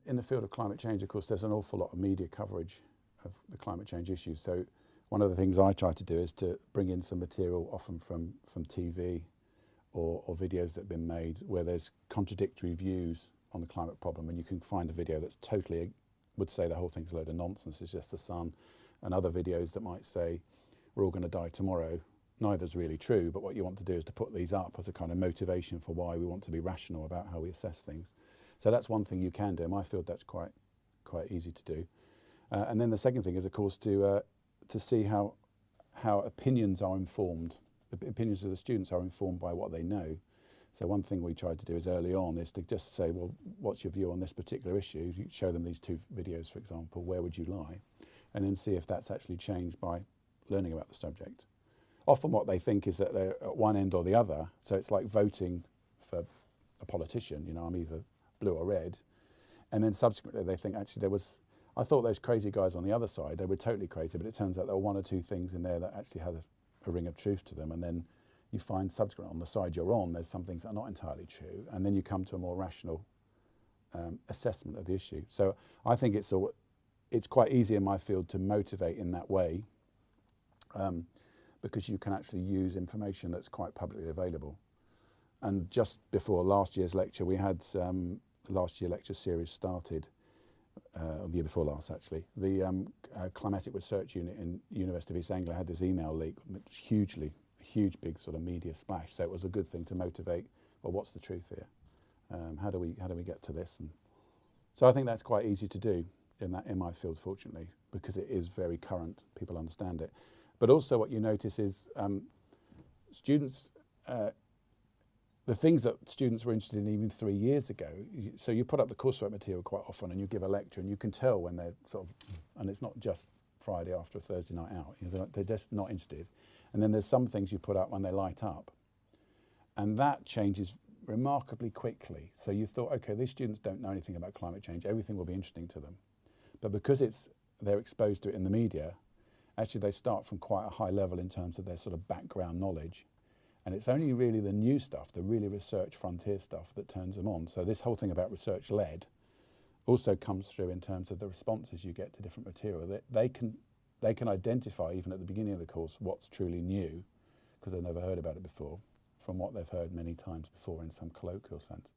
in the field of climate change, of course, there's an awful lot of media coverage of the climate change issues. So one of the things I try to do is to bring in some material, often from TV or videos that have been made where there's contradictory views on the climate problem, and you can find a video that's totally would say the whole thing's a load of nonsense, it's just the sun, and other videos that might say we're all going to die tomorrow. Neither's really true, but what you want to do is to put these up as a kind of motivation for why we want to be rational about how we assess things. So that's one thing you can do. In my field, that's quite easy to do. And then the second thing is, of course, to see how opinions are informed. The opinions of the students are informed by what they know. So one thing we tried to do is early on is to just say, well, what's your view on this particular issue? You show them these 2 videos, for example, where would you lie? And then see if that's actually changed by learning about the subject. Often what they think is that they're at one end or the other. So it's like voting for a politician, you know, I'm either blue or red. And then subsequently they think, actually I thought those crazy guys on the other side, they were totally crazy, but it turns out there were 1 or 2 things in there that actually had a ring of truth to them. And then you find subsequently on the side you're on, there's some things that are not entirely true. And then you come to a more rational assessment of the issue. So I think it's quite easy in my field to motivate in that way, because you can actually use information that's quite publicly available. And just before last year's lecture, we had the last year lecture series started, the year before last actually. The climatic research unit in University of East Anglia had this email leak, which was huge big sort of media splash. So it was a good thing to motivate, well, what's the truth here? How do we get to this? And so I think that's quite easy to do in my field, fortunately, because it is very current, people understand it. But also what you notice is students, the things that students were interested in even 3 years ago, so you put up the coursework material quite often and you give a lecture and you can tell when they're sort of, and it's not just Friday after a Thursday night out, you know, they're just not interested. And then there's some things you put up when they light up. And that changes remarkably quickly. So you thought, okay, these students don't know anything about climate change, everything will be interesting to them. But because they're exposed to it in the media, actually they start from quite a high level in terms of their sort of background knowledge. And it's only really the new stuff, the really research frontier stuff, that turns them on. So this whole thing about research-led also comes through in terms of the responses you get to different material. They can identify, even at the beginning of the course, what's truly new, because they've never heard about it before, from what they've heard many times before in some colloquial sense.